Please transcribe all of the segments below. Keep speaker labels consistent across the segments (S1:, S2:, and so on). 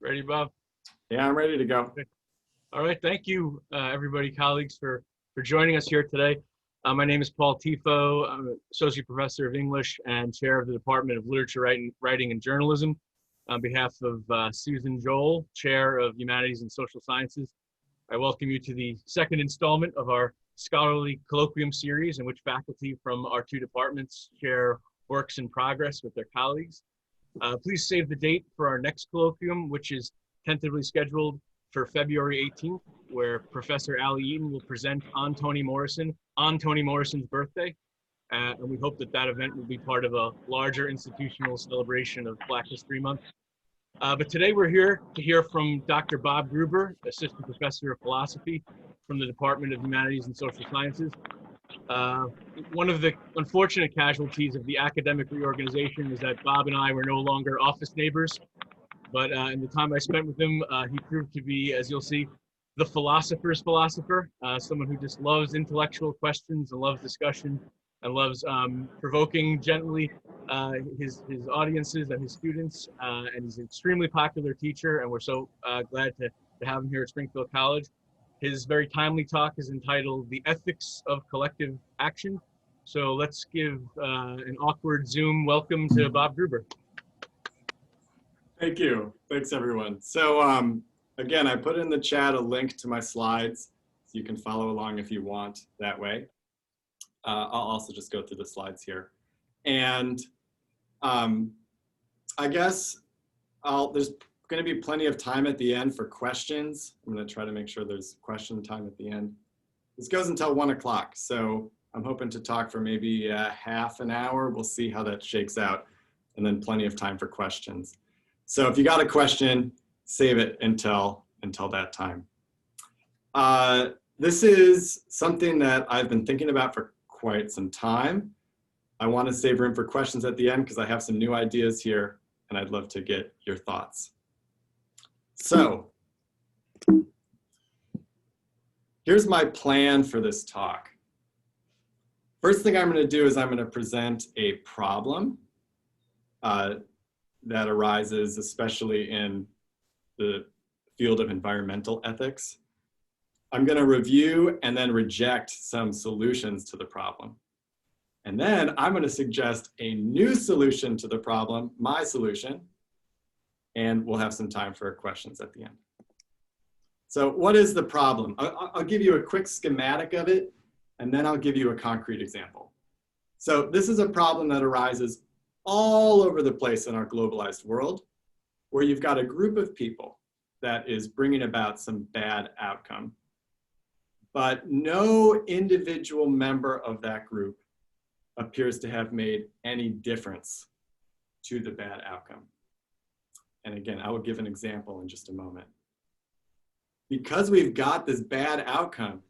S1: Ready, Bob?
S2: Yeah, I'm ready to go.
S1: Okay. All right. Thank you, everybody, colleagues, for joining us here today. My name is Paul Tifo. I'm an associate professor of English and chair of the Department of Literature, Writing and Journalism. On behalf of Susan Joel, chair of Humanities and Social Sciences, I welcome you to the second installment of our scholarly colloquium series, in which faculty from our two departments share works in progress with their colleagues. Please save the date for our next colloquium, which is tentatively scheduled for February 18th, where Professor Ali Eaton will present on Toni Morrison's birthday. And we hope that that event will be part of a larger institutional celebration of Black History Month. But today we're here to hear from Dr. Bob Gruber, Assistant Professor of Philosophy from the Department of Humanities and Social Sciences. One of the unfortunate casualties of the academic reorganization is that Bob and I were no longer office neighbors, but in the time I spent with him, he proved to be, as you'll see, the philosopher's philosopher, someone who just loves intellectual questions and loves discussion and loves provoking gently his audiences and his students, and he's an extremely popular teacher, and we're so glad to have him here at Springfield College. His very timely talk is entitled The Ethics of Collective Action. So let's give an awkward Zoom welcome to Bob Gruber.
S2: Thank you. Thanks, everyone. So again, I put in the chat a link to my slides, so you can follow along if you want that way. I'll also just go through the slides here. And I guess there's going to be plenty of time at the end for questions. I'm going to try to make sure there's question time at the end. This goes until 1 o'clock, so I'm hoping to talk for maybe half an hour. We'll see how that shakes out, and then plenty of time for questions. So if you got a question, save it until that time. This is something that I've been thinking about for quite some time. I want to save room for questions at the end because I have some new ideas here, and I'd love to get your thoughts. So here's my plan for this talk. First thing I'm going to do is I'm going to present a problem that arises especially in the field of environmental ethics. I'm going to review and then reject some solutions to the problem. And then I'm going to suggest a new solution to the problem, my solution, and we'll have some time for questions at the end. So what is the problem? I'll give you a quick schematic of it, and then I'll give you a concrete example. So this is a problem that arises all over the place in our globalized world, where you've got a group of people that is bringing about some bad outcome, but no individual member of that group appears to have made any difference to the bad outcome. And again, I will give an example in just a moment. Because we've got this bad outcome,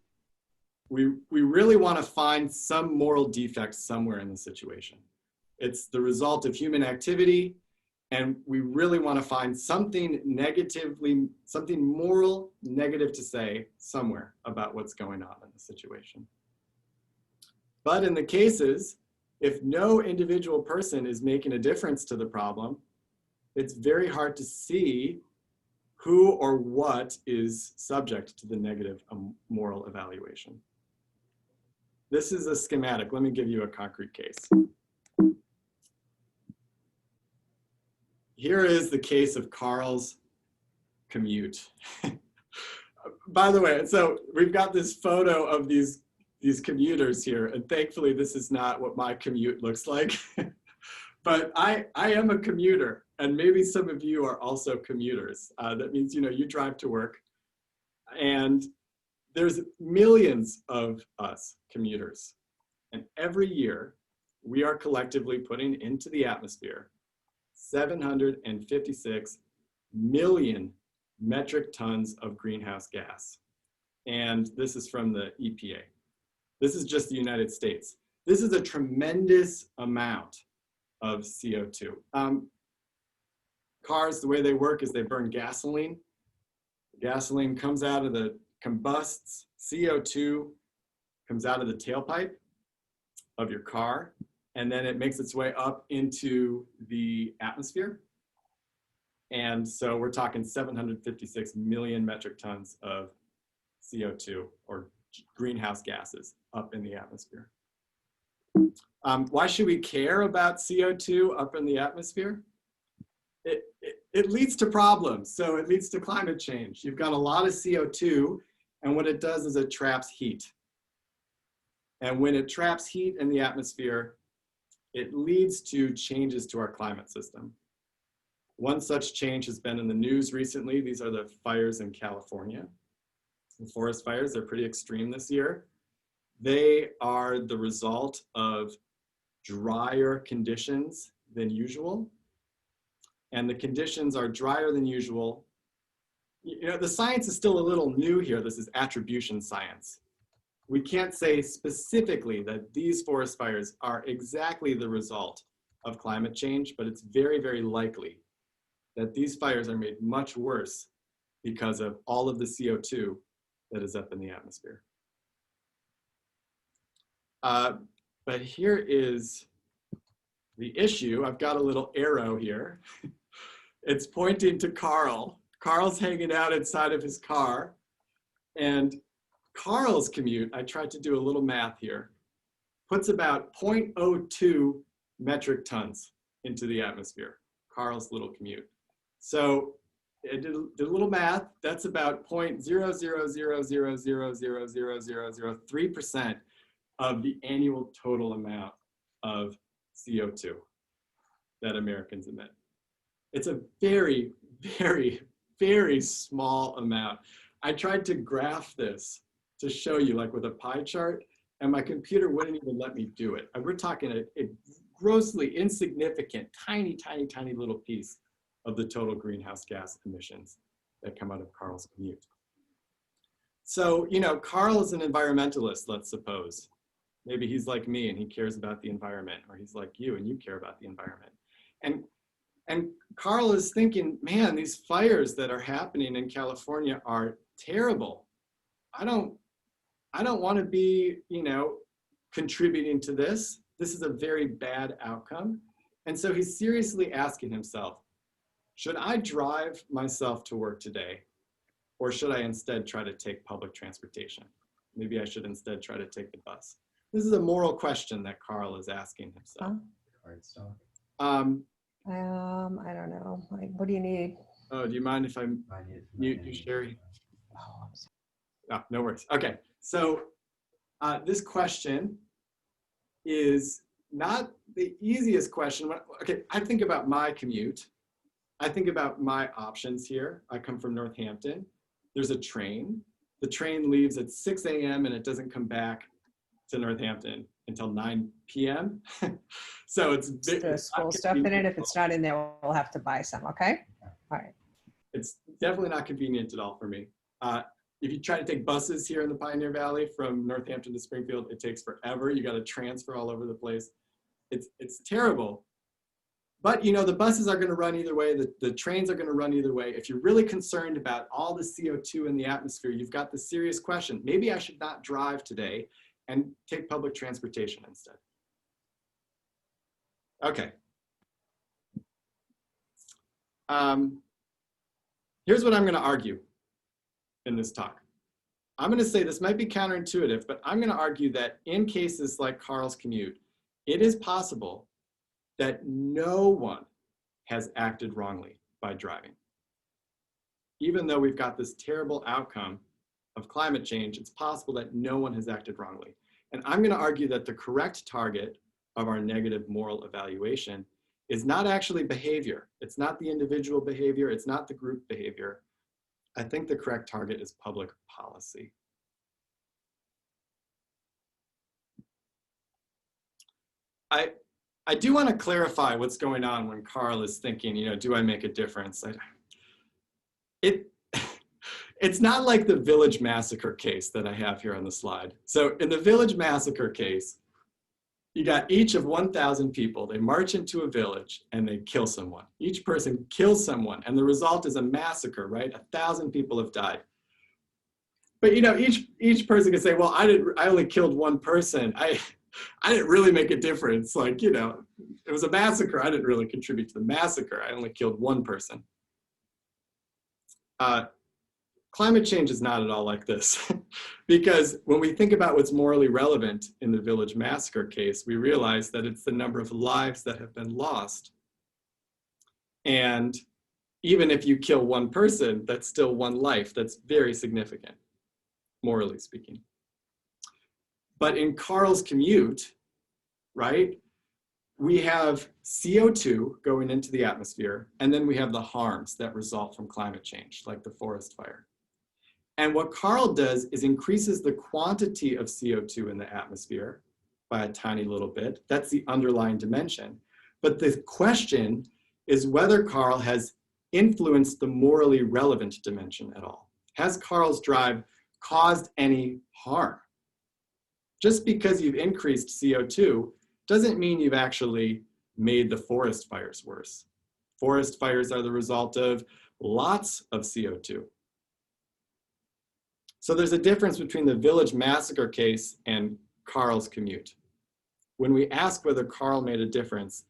S2: we really want to find some moral defect somewhere in the situation. It's the result of human activity, and we really want to find something moral negative to say somewhere about what's going on in the situation. But in the cases, if no individual person is making a difference to the problem, it's very hard to see who or what is subject to the negative moral evaluation. This is a schematic. Let me give you a concrete case. Here is the case of Karls Commute. By the way, so we've got this photo of these commuters here, and thankfully this is not what my commute looks like. But I am a commuter, and maybe some of you are also commuters. That means, you drive to work, and there's millions of us commuters. And every year, we are collectively putting into the atmosphere 756 million metric tons of greenhouse gas. And this is from the EPA. This is just the United States. This is a tremendous amount of CO2. Cars, the way they work is they burn gasoline. Gasoline comes out of the combusts. CO2 comes out of the tailpipe of your car, and then it makes its way up into the atmosphere. And so we're talking 756 million metric tons of CO2 or greenhouse gases up in the atmosphere. Why should we care about CO2 up in the atmosphere? It leads to problems. So it leads to climate change. You've got a lot of CO2, and what it does is it traps heat. And when it traps heat in the atmosphere, it leads to changes to our climate system. One such change has been in the news recently. These are the fires in California. The forest fires, they're pretty extreme this year. They are the result of drier conditions than usual. And the conditions are drier than usual. You know, the science is still a little new here. This is attribution science. We can't say specifically that these forest fires are exactly the result of climate change, but it's very, very likely that these fires are made much worse because of all of the CO2 that is up in the atmosphere. But here is the issue. I've got a little arrow here. It's pointing to Karl. Karl's hanging out inside of his car. And Karls Commute, I tried to do a little math here, puts about 0.02 metric tons into the atmosphere. Karl's little commute. So I did a little math. That's about 0.000000003% of the annual total amount of CO2 that Americans emit. It's a very, very, very small amount. I tried to graph this to show you, like with a pie chart, and my computer wouldn't even let me do it. And we're talking a grossly insignificant, tiny, tiny, tiny little piece of the total greenhouse gas emissions that come out of Karl's commute. So, you know, Karl is an environmentalist, let's suppose. Maybe he's like me and he cares about the environment, or he's like you and you care about the environment. And Karl is thinking, man, these fires that are happening in California are terrible. I don't want to be, you know, contributing to this. This is a very bad outcome. And so he's seriously asking himself, should I drive myself to work today, or should I instead try to take public transportation? Maybe I should instead try to take the bus. This is a moral question that Karl is asking himself.
S3: I don't know. Like, what do you need?
S2: Oh, do you mind if I mute you, Sherry?
S3: Oh, I'm sorry.
S2: No, no worries. Okay, so this question is not the easiest question. Okay, I think about my commute. I think about my options here. I come from Northampton. There's a train. The train leaves at 6 a.m. and it doesn't come back to Northampton until 9 p.m. So it's
S3: school stuff in it. If it's not in there, we'll have to buy some, okay? All right.
S2: It's definitely not convenient at all for me. If you try to take buses here in the Pioneer Valley from Northampton to Springfield, it takes forever. You got to transfer all over the place. It's terrible. But you know, the buses are going to run either way. The trains are going to run either way. If you're really concerned about all the CO2 in the atmosphere, you've got the serious question. Maybe I should not drive today and take public transportation instead. Okay. Here's what I'm going to argue in this talk. I'm going to say this might be counterintuitive, but I'm going to argue that in cases like Karl's commute, it is possible that no one has acted wrongly by driving. Even though we've got this terrible outcome of climate change, it's possible that no one has acted wrongly. And I'm going to argue that the correct target of our negative moral evaluation is not actually behavior. It's not the individual behavior. It's not the group behavior. I think the correct target is public policy. I do want to clarify what's going on when Karl is thinking, you know, do I make a difference? It's not like the Village Massacre case that I have here on the slide. So in the Village Massacre case, you got each of 1,000 people. They march into a village and they kill someone. Each person kills someone, and the result is a massacre, right? 1,000 people have died. But you know, each person can say, well, I only killed one person. I didn't really make a difference. Like, you know, it was a massacre. I didn't really contribute to the massacre. I only killed one person. climate change is not at all like this. Because when we think about what's morally relevant in the village massacre case, we realize that it's the number of lives that have been lost. And even if you kill one person, that's still one life. That's very significant, morally speaking. But in Karls Commute, right, we have CO2 going into the atmosphere, and then we have the harms that result from climate change, like the forest fire. And what Karl does is increases the quantity of CO2 in the atmosphere by a tiny little bit. That's the underlying dimension. But the question is whether Karl has influenced the morally relevant dimension at all. Has Karl's drive caused any harm? Just because you've increased CO2 doesn't mean you've actually made the forest fires worse. Forest fires are the result of lots of CO2. So there's a difference between the village massacre case and Karls Commute. When we ask whether Karl made a difference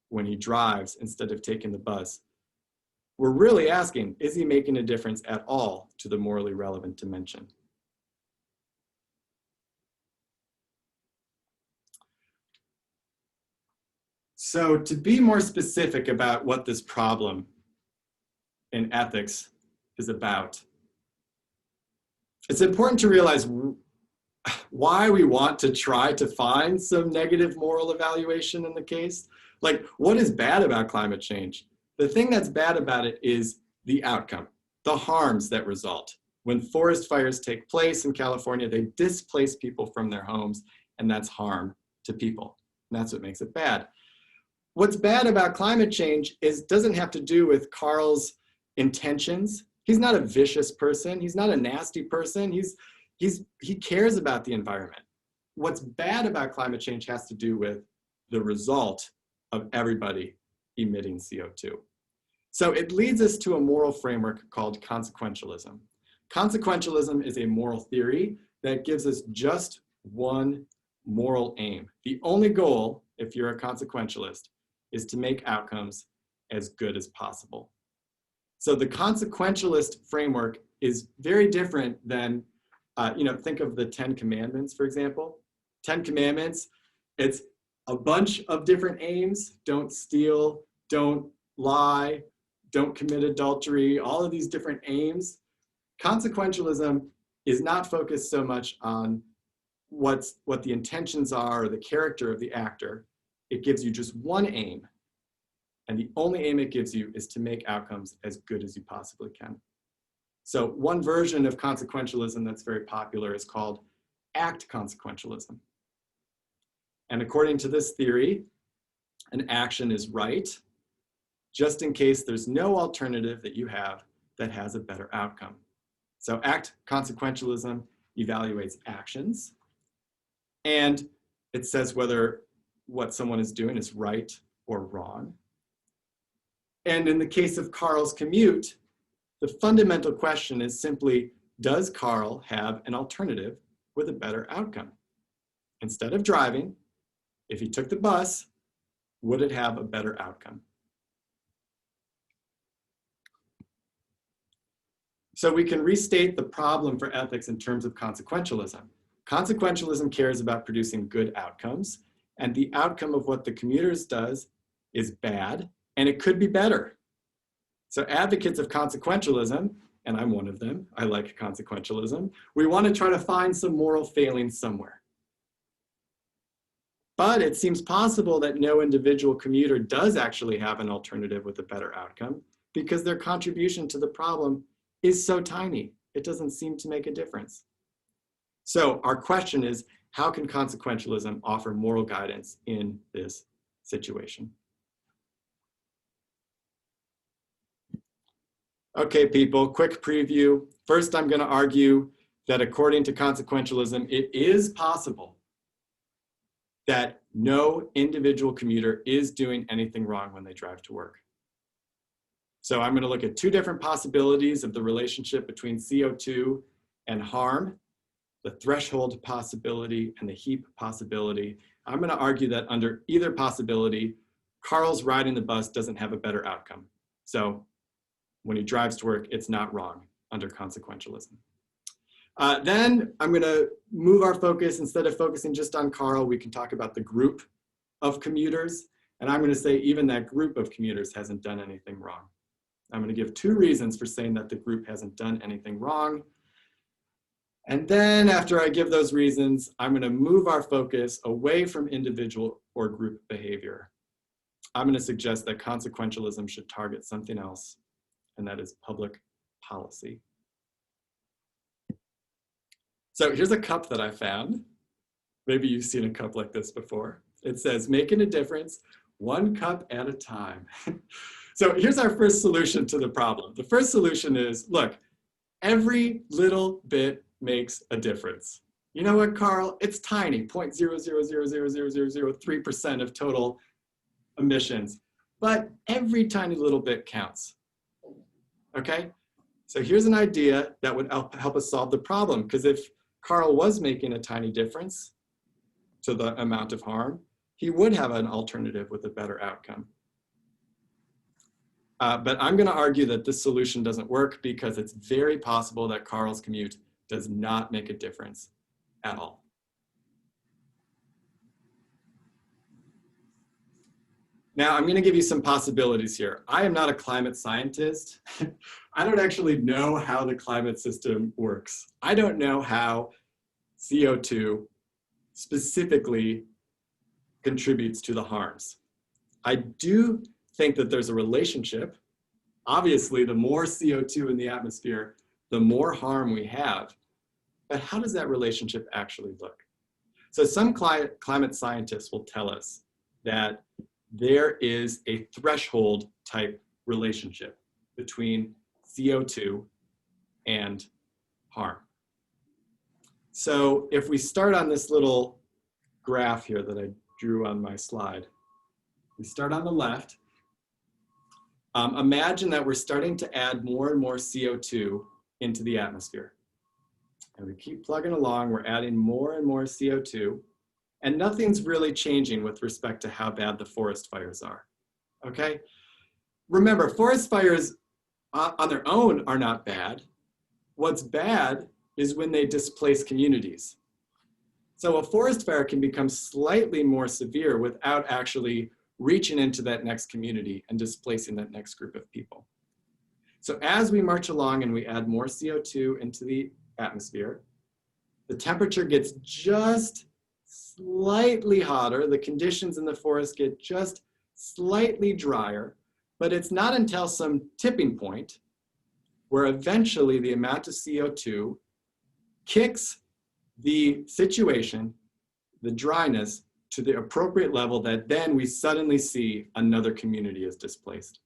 S2: when he drives instead of taking the bus, we're really asking, is he making a difference at all to the morally relevant dimension? So to be more specific about what this problem in ethics is about, it's important to realize why we want to try to find some negative moral evaluation in the case. Like, what is bad about climate change? The thing that's bad about it is the outcome, the harms that result. When forest fires take place in California, they displace people from their homes, and that's harm to people. And that's what makes it bad. What's bad about climate change doesn't have to do with Karl's intentions. He's not a vicious person. He's not a nasty person. He cares about the environment. What's bad about climate change has to do with the result of everybody emitting CO2. So it leads us to a moral framework called consequentialism. Consequentialism is a moral theory that gives us just one moral aim. The only goal, if you're a consequentialist, is to make outcomes as good as possible. So the consequentialist framework is very different than, think of the 10 Commandments, for example. 10 Commandments, it's a bunch of different aims. Don't steal, don't lie, don't commit adultery, all of these different aims. Consequentialism is not focused so much on what the intentions are or the character of the actor. It gives you just one aim. And the only aim it gives you is to make outcomes as good as you possibly can. So one version of consequentialism that's very popular is called act consequentialism. And according to this theory, an action is right, just in case there's no alternative that you have that has a better outcome. So act consequentialism evaluates actions, and it says whether what someone is doing is right or wrong. And in the case of Karls Commute, the fundamental question is simply, does Karl have an alternative with a better outcome? Instead of driving, if he took the bus, would it have a better outcome? So we can restate the problem for ethics in terms of consequentialism. Consequentialism cares about producing good outcomes, and the outcome of what the commuters does is bad, and it could be better. So advocates of consequentialism, and I'm one of them, I like consequentialism, we want to try to find some moral failing somewhere. But it seems possible that no individual commuter does actually have an alternative with a better outcome because their contribution to the problem is so tiny, it doesn't seem to make a difference. So our question is, how can consequentialism offer moral guidance in this situation? Okay, people, quick preview. First, I'm going to argue that according to consequentialism, it is possible that no individual commuter is doing anything wrong when they drive to work. So I'm going to look at two different possibilities of the relationship between CO2 and harm, the threshold possibility and the heap possibility. I'm going to argue that under either possibility, Karl's riding the bus doesn't have a better outcome. So when he drives to work, it's not wrong under consequentialism. Then I'm going to move our focus. Instead of focusing just on Karl, we can talk about the group of commuters. And I'm going to say even that group of commuters hasn't done anything wrong. I'm going to give 2 reasons for saying that the group hasn't done anything wrong. And then after I give those reasons, I'm going to move our focus away from individual or group behavior. I'm going to suggest that consequentialism should target something else, and that is public policy. So here's a cup that I found. Maybe you've seen a cup like this before. It says, making a difference, 1 cup at a time. So here's our first solution to the problem. The first solution is, look, every little bit makes a difference. You know what, Karl? It's tiny, 0.0000003% of total emissions, but every tiny little bit counts, okay? So here's an idea that would help us solve the problem, because if Karl was making a tiny difference to the amount of harm, he would have an alternative with a better outcome. But I'm going to argue that this solution doesn't work because it's very possible that Karls Commute does not make a difference at all. Now, I'm going to give you some possibilities here. I am not a climate scientist. I don't actually know how the climate system works. I don't know how CO2 specifically contributes to the harms. I do think that there's a relationship. Obviously, the more CO2 in the atmosphere, the more harm we have. But how does that relationship actually look? So some climate scientists will tell us that there is a threshold type relationship between CO2 and harm. So if we start on this little graph here that I drew on my slide, we start on the left. Imagine that we're starting to add more and more CO2 into the atmosphere. And we keep plugging along, we're adding more and more CO2, and nothing's really changing with respect to how bad the forest fires are, okay? Remember, forest fires on their own are not bad. What's bad is when they displace communities. So a forest fire can become slightly more severe without actually reaching into that next community and displacing that next group of people. So as we march along and we add more CO2 into the atmosphere, the temperature gets just slightly hotter, the conditions in the forest get just slightly drier, but it's not until some tipping point where eventually the amount of CO2 kicks the situation, the dryness, to the appropriate level that then we suddenly see another community is displaced.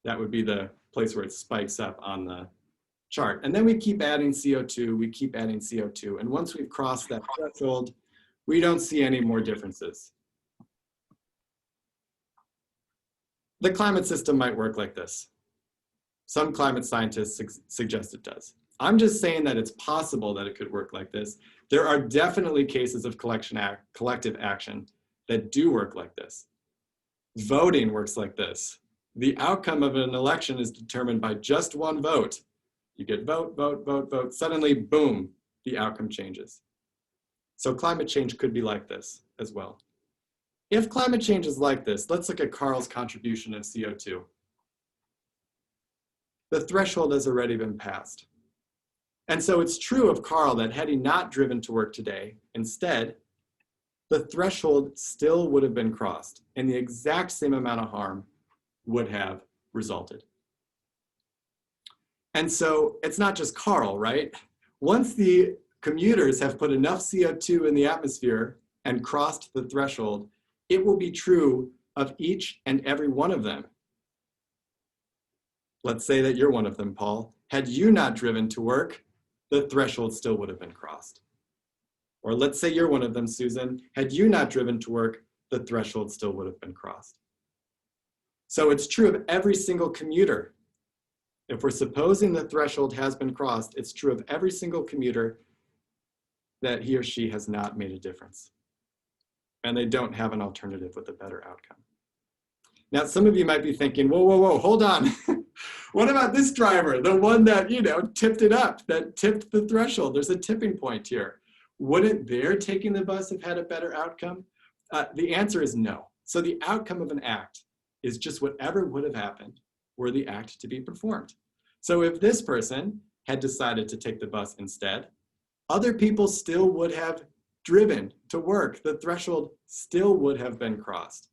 S2: That would be the place where it spikes up on the chart. And then we keep adding CO2, we keep adding CO2. And once we've crossed that threshold, we don't see any more differences. The climate system might work like this. Some climate scientists suggest it does. I'm just saying that it's possible that it could work like this. There are definitely cases of collective action that do work like this. Voting works like this. The outcome of an election is determined by just one vote. You get vote, vote, vote, vote. Suddenly, boom, the outcome changes. So climate change could be like this as well. If climate change is like this, let's look at Karl's contribution of CO2. The threshold has already been passed. And so it's true of Karl that had he not driven to work today, instead, the threshold still would have been crossed and the exact same amount of harm would have resulted. And so it's not just Karl, right? Once the commuters have put enough CO2 in the atmosphere and crossed the threshold, it will be true of each and every one of them. Let's say that you're one of them, Paul. Had you not driven to work, the threshold still would have been crossed. Or let's say you're one of them, Susan. Had you not driven to work, the threshold still would have been crossed. So it's true of every single commuter. If we're supposing the threshold has been crossed, it's true of every single commuter that he or she has not made a difference. And they don't have an alternative with a better outcome. Now, some of you might be thinking, whoa, whoa, whoa, hold on. What about this driver, the one that, tipped it up, that tipped the threshold? There's a tipping point here. Wouldn't their taking the bus have had a better outcome? The answer is no. So the outcome of an act is just whatever would have happened were the act to be performed. So if this person had decided to take the bus instead, other people still would have driven to work. The threshold still would have been crossed.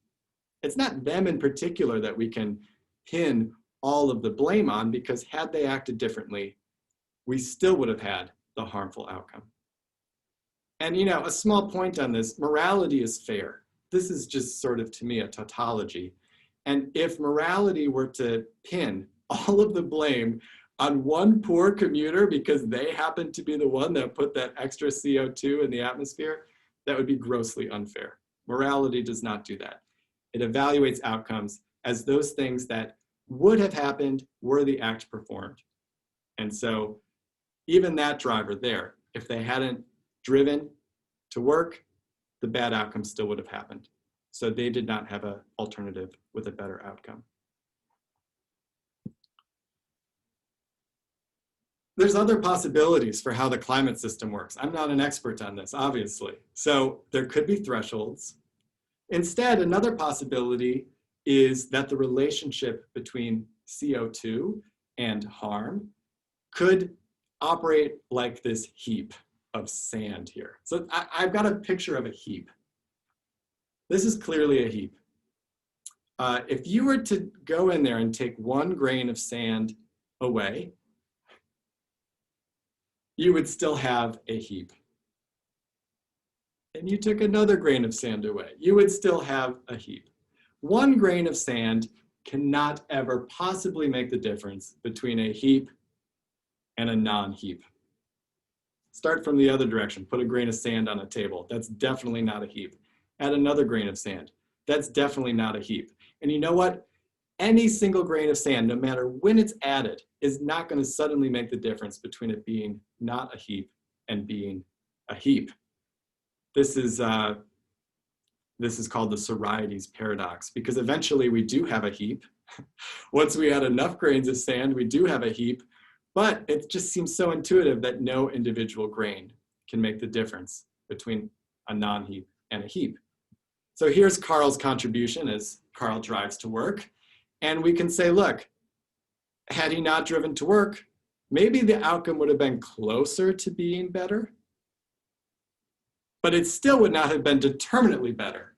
S2: It's not them in particular that we can pin all of the blame on, because had they acted differently, we still would have had the harmful outcome. And a small point on this, morality is fair. This is just sort of, to me, a tautology. And if morality were to pin all of the blame on one poor commuter because they happened to be the one that put that extra CO2 in the atmosphere, that would be grossly unfair. Morality does not do that. It evaluates outcomes as those things that would have happened were the act performed. And so even that driver there, if they hadn't driven to work, the bad outcome still would have happened. So they did not have an alternative with a better outcome. There's other possibilities for how the climate system works. I'm not an expert on this, obviously. So there could be thresholds. Instead, another possibility is that the relationship between CO2 and harm could operate like this heap of sand here. So I've got a picture of a heap. This is clearly a heap. If you were to go in there and take 1 grain of sand away, you would still have a heap. And you took another grain of sand away, you would still have a heap. 1 grain of sand cannot ever possibly make the difference between a heap and a non-heap. Start from the other direction. Put a grain of sand on a table. That's definitely not a heap. Add another grain of sand. That's definitely not a heap. And you know what? Any single grain of sand, no matter when it's added, is not going to suddenly make the difference between it being not a heap and being a heap. This is called the Sorites paradox, because eventually we do have a heap. Once we add enough grains of sand, we do have a heap, but it just seems so intuitive that no individual grain can make the difference between a non-heap and a heap. So here's Karl's contribution as Karl drives to work. And we can say, look, had he not driven to work, maybe the outcome would have been closer to being better, but it still would not have been determinately better.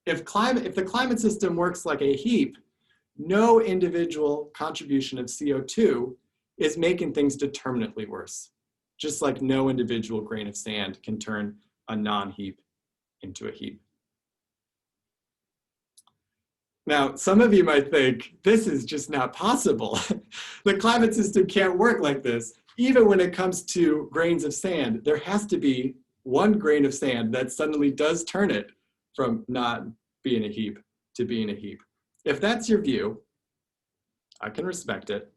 S2: If the climate system works like a heap, no individual contribution of CO2 is making things determinately worse, just like no individual grain of sand can turn a non-heap into a heap. Now, some of you might think, this is just not possible. The climate system can't work like this. Even when it comes to grains of sand, there has to be 1 grain of sand that suddenly does turn it from not being a heap to being a heap. If that's your view, I can respect it.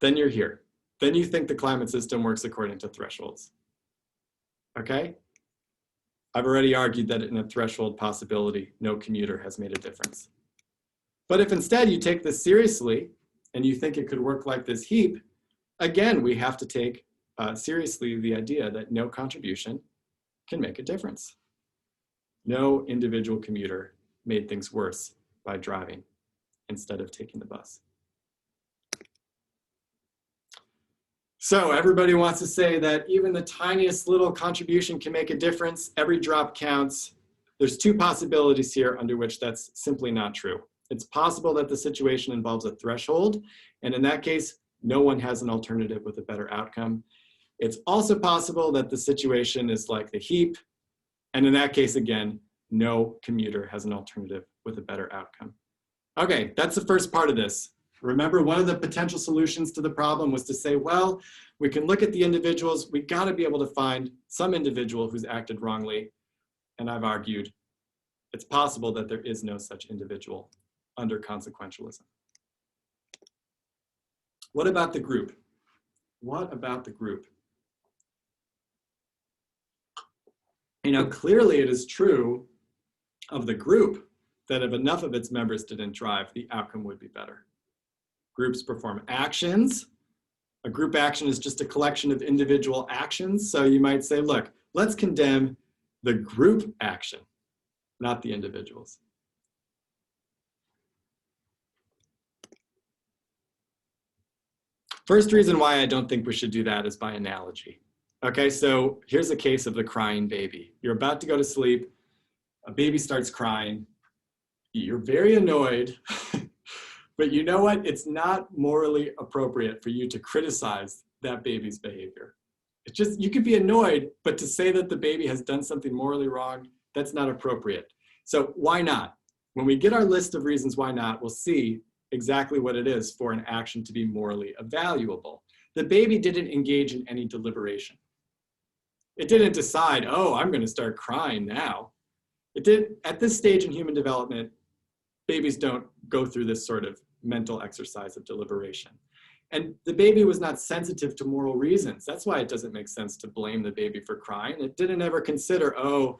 S2: Then you're here. Then you think the climate system works according to thresholds. Okay? I've already argued that in a threshold possibility, no commuter has made a difference. But if instead you take this seriously and you think it could work like this heap, again, we have to take seriously the idea that no contribution can make a difference. No individual commuter made things worse by driving instead of taking the bus. So everybody wants to say that even the tiniest little contribution can make a difference. Every drop counts. There's 2 possibilities here under which that's simply not true. It's possible that the situation involves a threshold, and in that case, no one has an alternative with a better outcome. It's also possible that the situation is like the heap, and in that case, again, no commuter has an alternative with a better outcome. Okay, that's the first part of this. Remember, one of the potential solutions to the problem was to say, well, we can look at the individuals. We got to be able to find some individual who's acted wrongly, and I've argued it's possible that there is no such individual under consequentialism. What about the group? What about the group? Clearly it is true of the group that if enough of its members didn't drive, the outcome would be better. Groups perform actions. A group action is just a collection of individual actions. So you might say, look, let's condemn the group action, not the individuals. First reason why I don't think we should do that is by analogy. Okay, so here's a case of the crying baby. You're about to go to sleep, a baby starts crying, you're very annoyed, but you know what? It's not morally appropriate for you to criticize that baby's behavior. It's just, you could be annoyed, but to say that the baby has done something morally wrong, that's not appropriate. So why not? When we get our list of reasons why not, we'll see exactly what it is for an action to be morally evaluable. The baby didn't engage in any deliberation. It didn't decide, oh, I'm going to start crying now. It did, at this stage in human development, babies don't go through this sort of mental exercise of deliberation. And the baby was not sensitive to moral reasons. That's why it doesn't make sense to blame the baby for crying. It didn't ever consider, oh,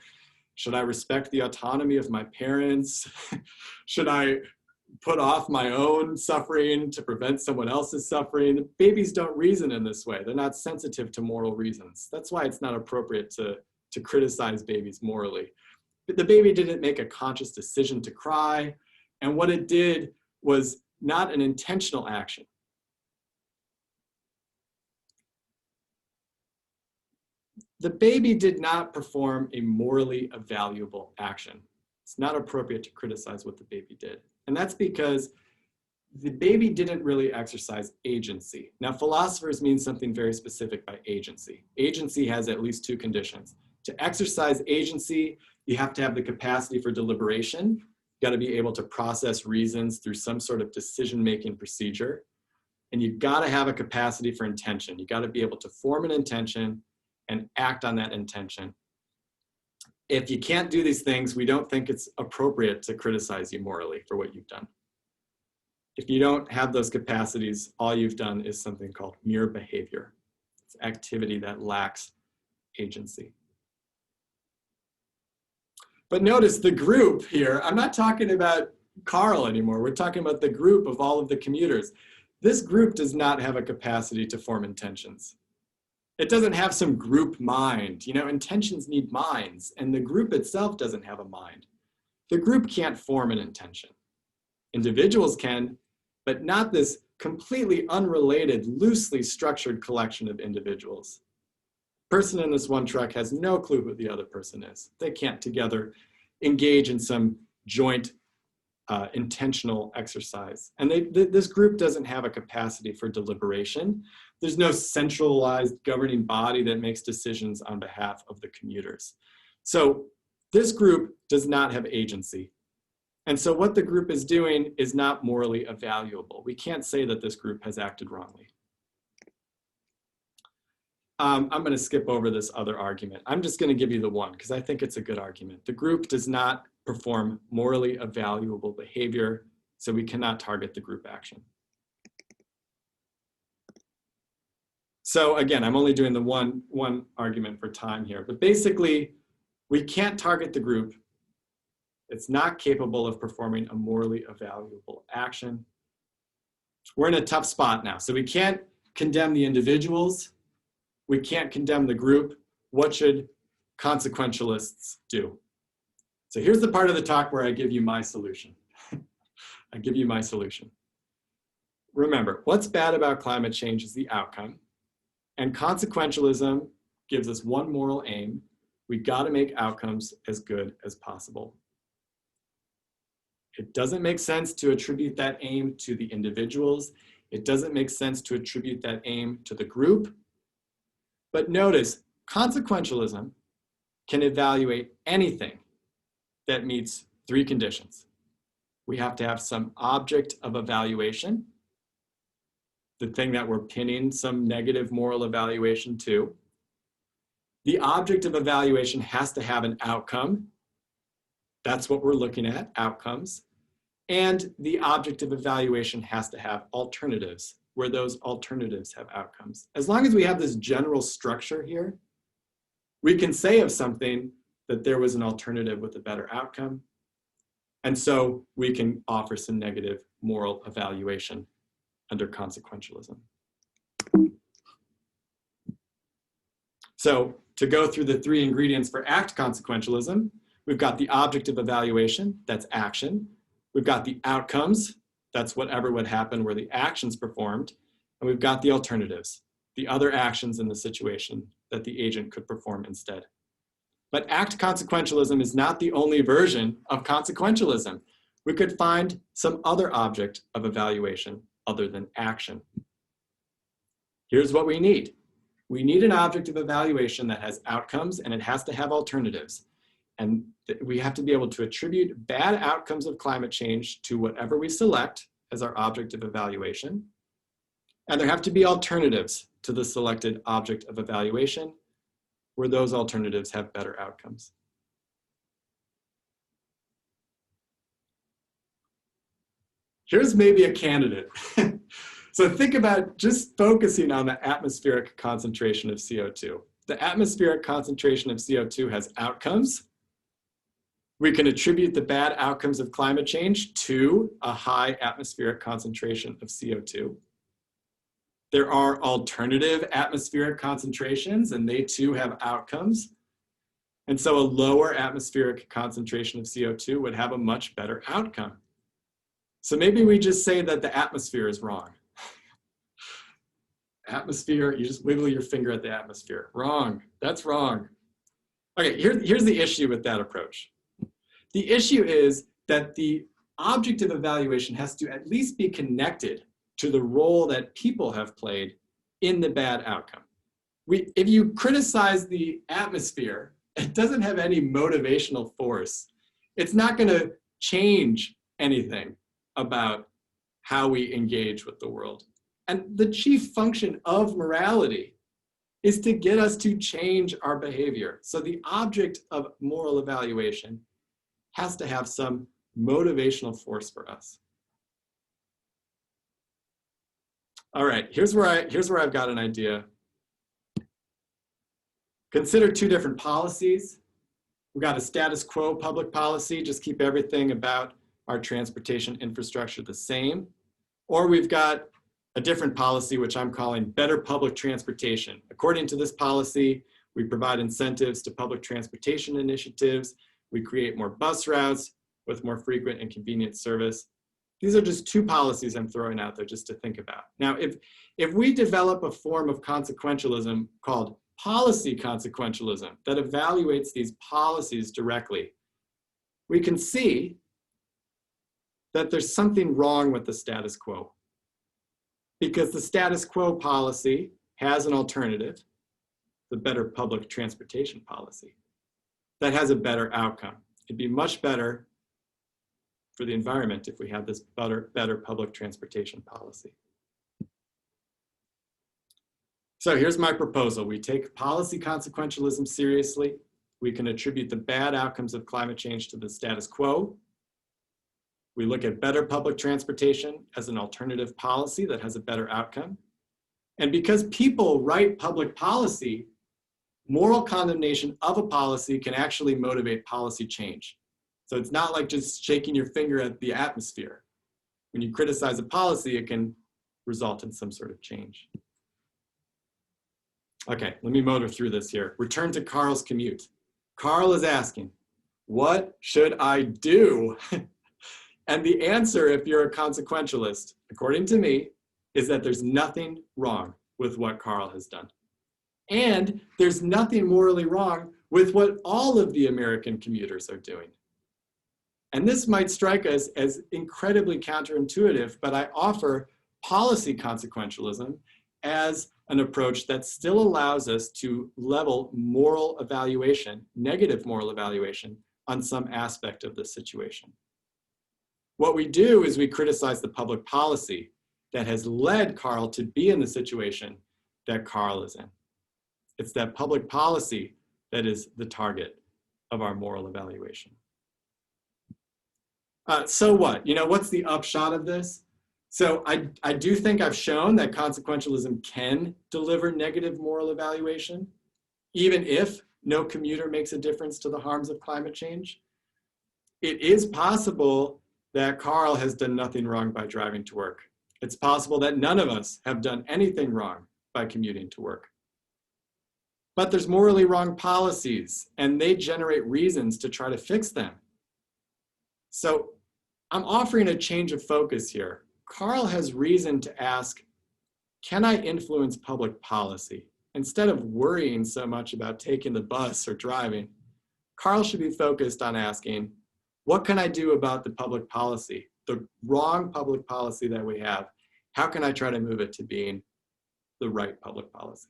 S2: should I respect the autonomy of my parents? Should I put off my own suffering to prevent someone else's suffering? Babies don't reason in this way. They're not sensitive to moral reasons. That's why it's not appropriate to criticize babies morally. But the baby didn't make a conscious decision to cry. And what it did was not an intentional action. The baby did not perform a morally evaluable action. It's not appropriate to criticize what the baby did. And that's because the baby didn't really exercise agency. Now, philosophers mean something very specific by agency. Agency has at least two conditions. To exercise agency, you have to have the capacity for deliberation. You got to be able to process reasons through some sort of decision-making procedure. And you've got to have a capacity for intention. You got to be able to form an intention and act on that intention. If you can't do these things, we don't think it's appropriate to criticize you morally for what you've done. If you don't have those capacities, all you've done is something called mere behavior. It's activity that lacks agency. But notice the group here, I'm not talking about Karl anymore. We're talking about the group of all of the commuters. This group does not have a capacity to form intentions. It doesn't have some group mind. You know, intentions need minds, and the group itself doesn't have a mind. The group can't form an intention. Individuals can, but not this completely unrelated, loosely structured collection of individuals. The person in this one truck has no clue who the other person is. They can't together engage in some joint intentional exercise. And this group doesn't have a capacity for deliberation. There's no centralized governing body that makes decisions on behalf of the commuters. So this group does not have agency. And so what the group is doing is not morally evaluable. We can't say that this group has acted wrongly. I'm going to skip over this other argument. I'm just going to give you the one because I think it's a good argument. The group does not perform morally evaluable behavior, so we cannot target the group action. So again, I'm only doing the one argument for time here, but basically, we can't target the group. It's not capable of performing a morally evaluable action. We're in a tough spot now. So we can't condemn the individuals. We can't condemn the group. What should consequentialists do? So here's the part of the talk where I give you my solution. I give you my solution. Remember, what's bad about climate change is the outcome. And consequentialism gives us one moral aim. We got to make outcomes as good as possible. It doesn't make sense to attribute that aim to the individuals. It doesn't make sense to attribute that aim to the group. But notice, consequentialism can evaluate anything that meets three conditions. We have to have some object of evaluation, the thing that we're pinning some negative moral evaluation to. The object of evaluation has to have an outcome. That's what we're looking at, outcomes. And the object of evaluation has to have alternatives, where those alternatives have outcomes. As long as we have this general structure here, we can say of something that there was an alternative with a better outcome. And so we can offer some negative moral evaluation under consequentialism. So to go through the three ingredients for act consequentialism, we've got the object of evaluation, that's action. We've got the outcomes, that's whatever would happen where the action's performed. And we've got the alternatives, the other actions in the situation that the agent could perform instead. But act consequentialism is not the only version of consequentialism. We could find some other object of evaluation other than action. Here's what we need. We need an object of evaluation that has outcomes and it has to have alternatives. And we have to be able to attribute bad outcomes of climate change to whatever we select as our object of evaluation. And there have to be alternatives to the selected object of evaluation where those alternatives have better outcomes. Here's maybe a candidate. So think about just focusing on the atmospheric concentration of CO2. The atmospheric concentration of CO2 has outcomes. We can attribute the bad outcomes of climate change to a high atmospheric concentration of CO2. There are alternative atmospheric concentrations, and they too have outcomes. And so a lower atmospheric concentration of CO2 would have a much better outcome. So maybe we just say that the atmosphere is wrong. Atmosphere, you just wiggle your finger at the atmosphere. Wrong, that's wrong. Okay, here's the issue with that approach. The issue is that the object of evaluation has to at least be connected to the role that people have played in the bad outcome. If you criticize the atmosphere, it doesn't have any motivational force. It's not gonna change anything about how we engage with the world. And the chief function of morality is to get us to change our behavior. So the object of moral evaluation has to have some motivational force for us. All right, here's where I've got an idea. Consider two different policies. We've got a status quo public policy, just keep everything about our transportation infrastructure the same. Or we've got a different policy, which I'm calling better public transportation. According to this policy, we provide incentives to public transportation initiatives. We create more bus routes with more frequent and convenient service. These are just two policies I'm throwing out there just to think about. Now, if we develop a form of consequentialism called policy consequentialism that evaluates these policies directly, we can see that there's something wrong with the status quo. Because the status quo policy has an alternative, the better public transportation policy, that has a better outcome. It'd be much better for the environment if we had this better public transportation policy. So here's my proposal. We take policy consequentialism seriously. We can attribute the bad outcomes of climate change to the status quo. We look at better public transportation as an alternative policy that has a better outcome. And because people write public policy, moral condemnation of a policy can actually motivate policy change. So it's not like just shaking your finger at the atmosphere. When you criticize a policy, it can result in some sort of change. Okay, let me motor through this here. Return to Karls Commute. Karl is asking, what should I do? And the answer, if you're a consequentialist, according to me, is that there's nothing wrong with what Karl has done. And there's nothing morally wrong with what all of the American commuters are doing. And this might strike us as incredibly counterintuitive, but I offer policy consequentialism as an approach that still allows us to level moral evaluation, negative moral evaluation, on some aspect of the situation. What we do is we criticize the public policy that has led Karl to be in the situation that Karl is in. It's that public policy that is the target of our moral evaluation. So what? You know, what's the upshot of this? So I do think I've shown that consequentialism can deliver negative moral evaluation, even if no commuter makes a difference to the harms of climate change. It is possible that Karl has done nothing wrong by driving to work. It's possible that none of us have done anything wrong by commuting to work. But there's morally wrong policies, and they generate reasons to try to fix them. So I'm offering a change of focus here. Karl has reason to ask, can I influence public policy? Instead of worrying so much about taking the bus or driving, Karl should be focused on asking, what can I do about the public policy, the wrong public policy that we have? How can I try to move it to being the right public policy?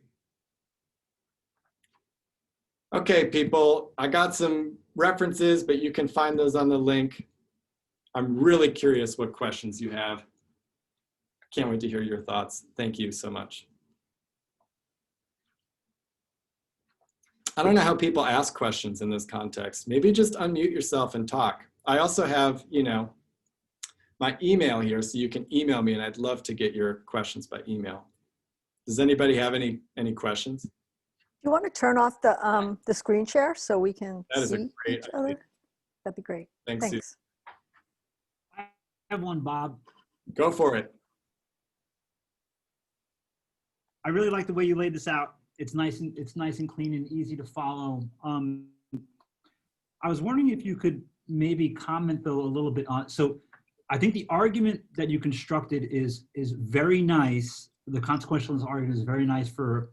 S2: Okay, people, I got some references, but you can find those on the link. I'm really curious what questions you have. I can't wait to hear your thoughts. Thank you so much. I don't know how people ask questions in this context. Maybe just unmute yourself and talk. I also have, my email here, so you can email me, and I'd love to get your questions by email. Does anybody have any questions?
S4: Do you want to turn off the screen share so we can see each other? That'd be great.
S2: Thanks.
S4: Thanks.
S5: I have one, Bob.
S2: Go for it.
S5: I really like the way you laid this out. It's nice and clean and easy to follow. I was wondering if you could maybe comment though a little bit on. So I think the argument that you constructed is very nice. The consequentialism argument is very nice for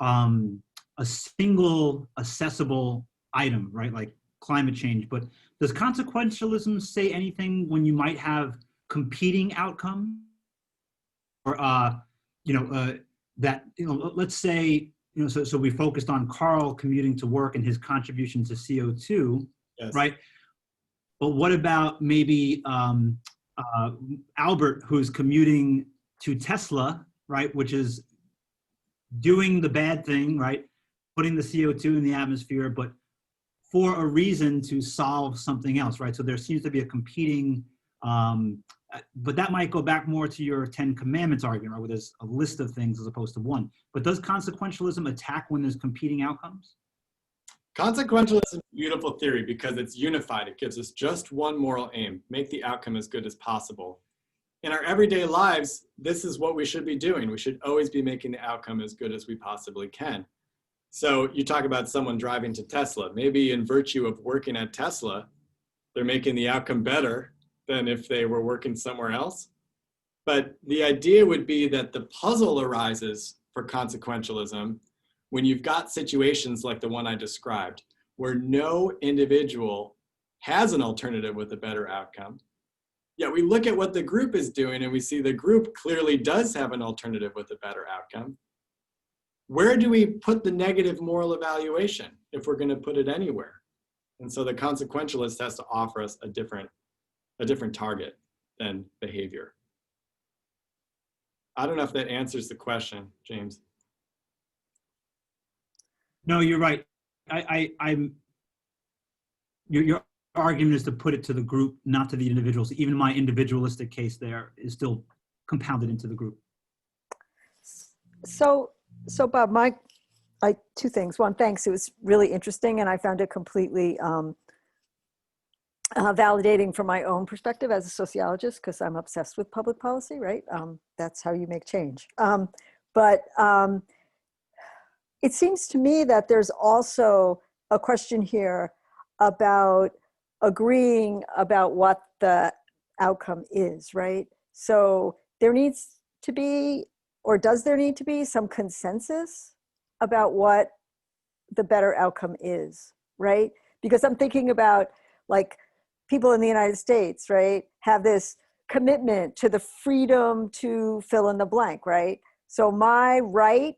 S5: a single accessible item, right? Like climate change. But does consequentialism say anything when you might have competing outcomes? Or let's say, so we focused on Karl commuting to work and his contribution to CO2, yes. Right? But what about maybe Albert, who's commuting to Tesla, right? Which is doing the bad thing, right? Putting the CO2 in the atmosphere, but for a reason to solve something else, right? So there seems to be a competing, but that might go back more to your 10 Commandments argument, right? Where there's a list of things as opposed to one. But does consequentialism attack when there's competing outcomes?
S2: Consequentialism is a beautiful theory because it's unified. It gives us just one moral aim, make the outcome as good as possible. In our everyday lives, this is what we should be doing. We should always be making the outcome as good as we possibly can. So you talk about someone driving to Tesla. Maybe in virtue of working at Tesla, they're making the outcome better than if they were working somewhere else. But the idea would be that the puzzle arises for consequentialism when you've got situations like the one I described, where no individual has an alternative with a better outcome. Yet we look at what the group is doing and we see the group clearly does have an alternative with a better outcome. Where do we put the negative moral evaluation if we're going to put it anywhere? And so the consequentialist has to offer us a different target than behavior. I don't know if that answers the question, James.
S5: No, you're right. Your argument is to put it to the group, not to the individuals. Even my individualistic case there is still compounded into the group.
S4: So Bob, two things. One, thanks. It was really interesting, and I found it completely validating from my own perspective as a sociologist, because I'm obsessed with public policy, right? That's how you make change. But it seems to me that there's also a question here about agreeing about what the outcome is, right? So there needs to be, or does there need to be, some consensus about what the better outcome is, right? Because I'm thinking about, like, people in the United States, right, have this commitment to the freedom to fill in the blank, right? So my right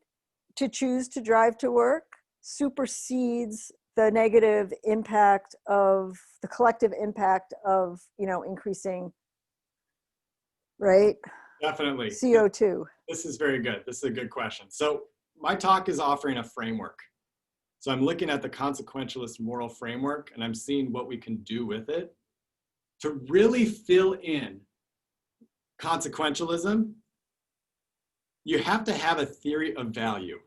S4: to choose to drive to work supersedes the negative impact of the collective impact of, increasing, right?
S2: Definitely.
S4: CO2.
S2: This is very good. This is a good question. So my talk is offering a framework. So I'm looking at the consequentialist moral framework, and I'm seeing what we can do with it to really fill in consequentialism. You have to have a theory of value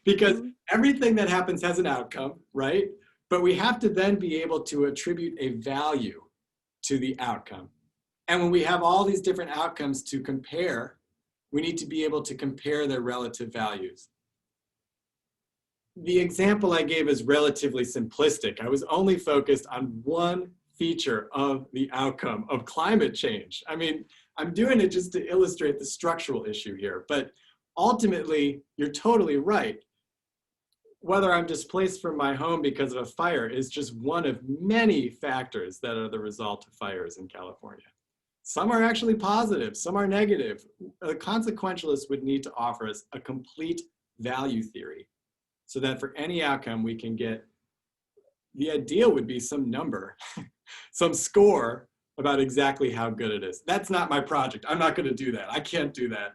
S2: because everything that happens has an outcome, right? But we have to then be able to attribute a value to the outcome. And when we have all these different outcomes to compare, we need to be able to compare their relative values. The example I gave is relatively simplistic. I was only focused on one feature of the outcome of climate change. I mean, I'm doing it just to illustrate the structural issue here, but ultimately, you're totally right. Whether I'm displaced from my home because of a fire is just one of many factors that are the result of fires in California. Some are actually positive, some are negative. A consequentialist would need to offer us a complete value theory so that for any outcome we can get, the ideal would be some number, some score about exactly how good it is. That's not my project. I'm not going to do that. I can't do that.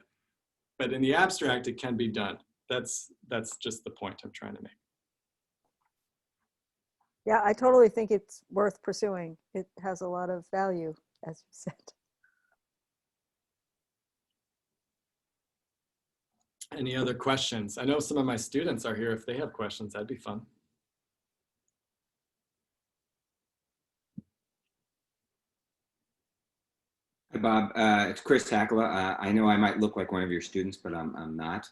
S2: But in the abstract, it can be done. That's just the point I'm trying to make.
S4: Yeah, I totally think it's worth pursuing. It has a lot of value, as you said.
S2: Any other questions? I know some of my students are here. If they have questions, that'd be fun.
S6: Hi, Bob. It's Chris Hackala. I know I might look like one of your students, but I'm not.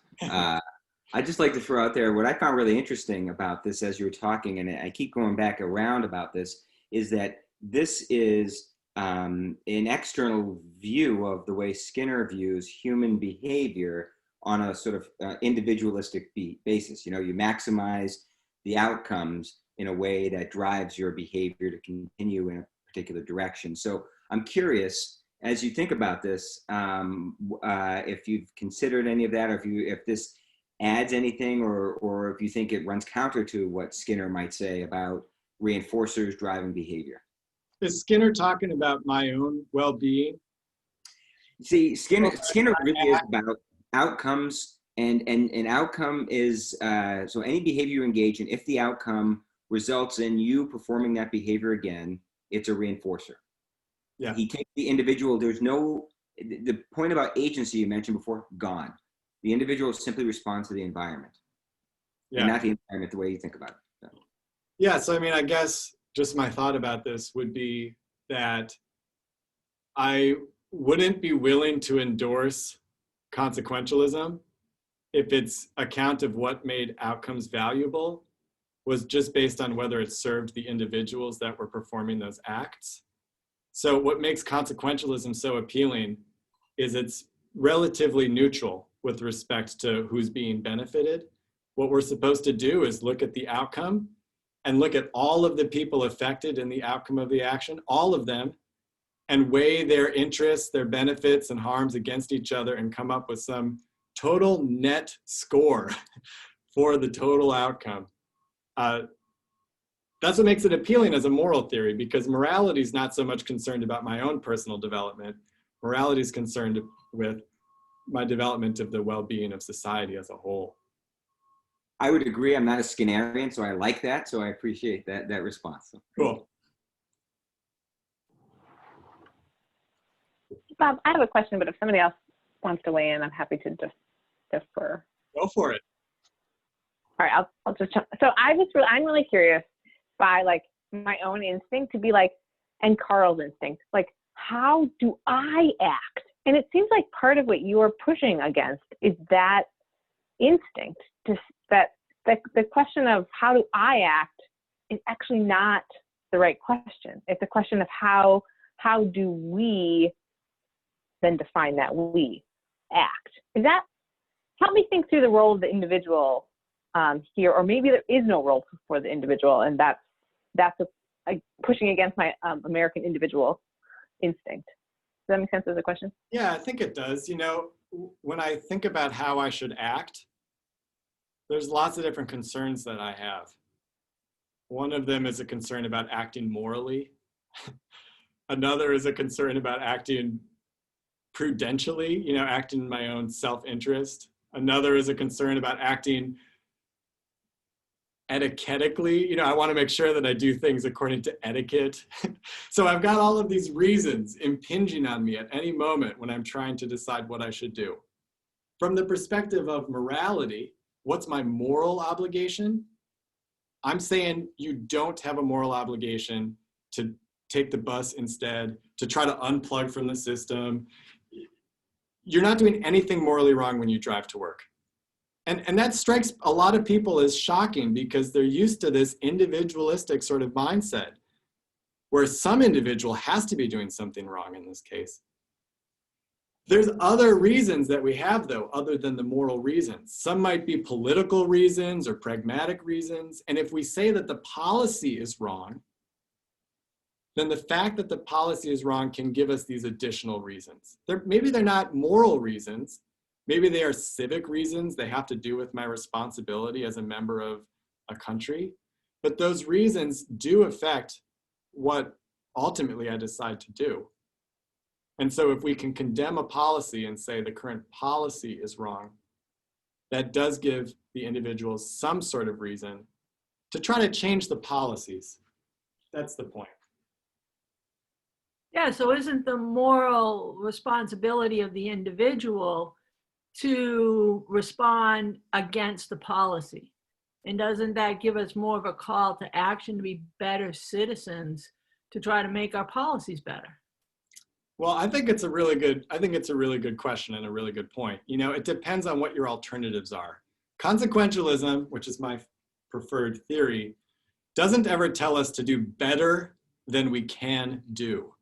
S6: I'd just like to throw out there what I found really interesting about this as you were talking, and I keep going back around about this, is that this is an external view of the way Skinner views human behavior on a sort of individualistic basis. You know, you maximize the outcomes in a way that drives your behavior to continue in a particular direction. So I'm curious, as you think about this, if you've considered any of that, or if this adds anything, or if you think it runs counter to what Skinner might say about reinforcers driving behavior.
S2: Is Skinner talking about my own well-being?
S6: See, Skinner really is about outcomes, and outcome is, so any behavior you engage in, if the outcome results in you performing that behavior again, it's a reinforcer.
S2: Yeah.
S6: He takes the individual, there's no, the point about agency you mentioned before, gone. The individual simply responds to the environment.
S2: Yeah.
S6: And not the environment the way you think about it. So.
S2: Yeah, so I mean, I guess just my thought about this would be that I wouldn't be willing to endorse consequentialism if its account of what made outcomes valuable was just based on whether it served the individuals that were performing those acts. So what makes consequentialism so appealing is it's relatively neutral with respect to who's being benefited. What we're supposed to do is look at the outcome and look at all of the people affected in the outcome of the action, all of them, and weigh their interests, their benefits and harms against each other and come up with some total net score for the total outcome. That's what makes it appealing as a moral theory, because morality is not so much concerned about my own personal development. Morality is concerned with my development of the well-being of society as a whole.
S6: I would agree. I'm not a Skinnerian, so I like that. So I appreciate that response.
S2: Cool.
S7: Bob, I have a question, but if somebody else wants to weigh in, I'm happy to just defer.
S2: Go for it.
S7: All right, I'll just jump. So I'm really curious by like my own instinct to be like, and Karl's instinct, like, how do I act? And it seems like part of what you are pushing against is that instinct, just that the question of how do I act is actually not the right question. It's a question of how do we then define that we act. Is that, help me think through the role of the individual here, or maybe there is no role for the individual, and that's pushing against my American individual instinct. Does that make sense as a question?
S2: Yeah, I think it does. You know, when I think about how I should act, there's lots of different concerns that I have. One of them is a concern about acting morally. Another is a concern about acting prudentially, you know, acting in my own self-interest. Another is a concern about acting etiquetically. You know, I want to make sure that I do things according to etiquette. So I've got all of these reasons impinging on me at any moment when I'm trying to decide what I should do. From the perspective of morality, what's my moral obligation? I'm saying you don't have a moral obligation to take the bus instead, to try to unplug from the system. You're not doing anything morally wrong when you drive to work. And that strikes a lot of people as shocking because they're used to this individualistic sort of mindset where some individual has to be doing something wrong in this case. There's other reasons that we have, though, other than the moral reasons. Some might be political reasons or pragmatic reasons. And if we say that the policy is wrong, then the fact that the policy is wrong can give us these additional reasons. Maybe they're not moral reasons. Maybe they are civic reasons. They have to do with my responsibility as a member of a country. But those reasons do affect what ultimately I decide to do. And so if we can condemn a policy and say the current policy is wrong, that does give the individuals some sort of reason to try to change the policies. That's the point.
S8: Yeah, so isn't the moral responsibility of the individual to respond against the policy? And doesn't that give us more of a call to action to be better citizens to try to make our policies better?
S2: Well, I think it's a really good question and a really good point. You know, it depends on what your alternatives are. Consequentialism, which is my preferred theory, doesn't ever tell us to do better than we can do.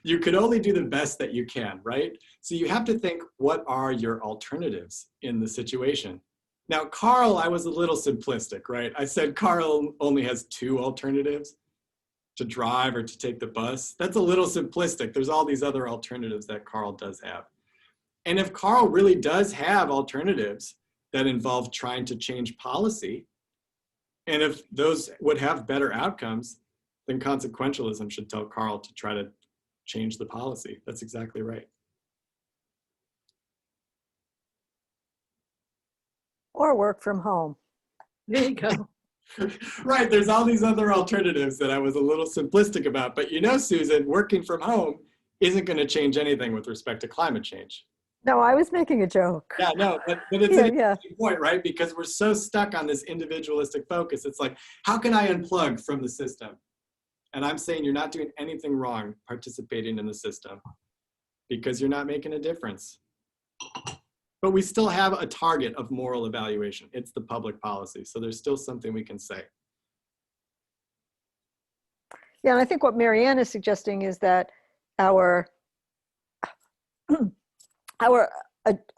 S2: You could only do the best that you can, right? So you have to think, what are your alternatives in the situation? Now, Karl, I was a little simplistic, right? I said Karl only has 2 alternatives, to drive or to take the bus. That's a little simplistic. There's all these other alternatives that Karl does have. And if Karl really does have alternatives that involve trying to change policy, and if those would have better outcomes, then consequentialism should tell Karl to try to change the policy. That's exactly right.
S4: Or work from home.
S8: There you go.
S2: Right, there's all these other alternatives that I was a little simplistic about, but you know, Susan, working from home isn't going to change anything with respect to climate change.
S4: No, I was making a joke.
S2: Yeah, no, but it's
S4: Yeah,
S2: an
S4: yeah.
S2: interesting point, right? Because we're so stuck on this individualistic focus. It's like, how can I unplug from the system? And I'm saying you're not doing anything wrong participating in the system because you're not making a difference. But we still have a target of moral evaluation. It's the public policy. So there's still something we can say.
S4: Yeah, and I think what Marianne is suggesting is that our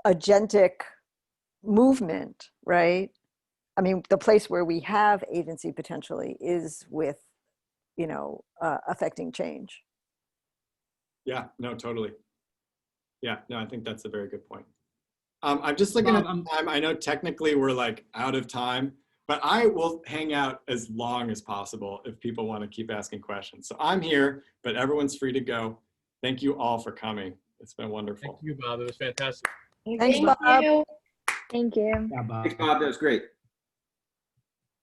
S4: agentic movement, right? I mean, the place where we have agency potentially is with, you know, affecting change.
S2: Yeah, no, totally. Yeah, no, I think that's a very good point. I'm just looking at time. I know technically we're like out of time, but I will hang out as long as possible if people want to keep asking questions. So I'm here, but everyone's free to go. Thank you all for coming. It's been wonderful.
S1: Thank you, Bob. It was fantastic.
S4: Thanks, Bob.
S9: Thank you.
S5: Yeah, Bob.
S6: Thanks, Bob. That was great.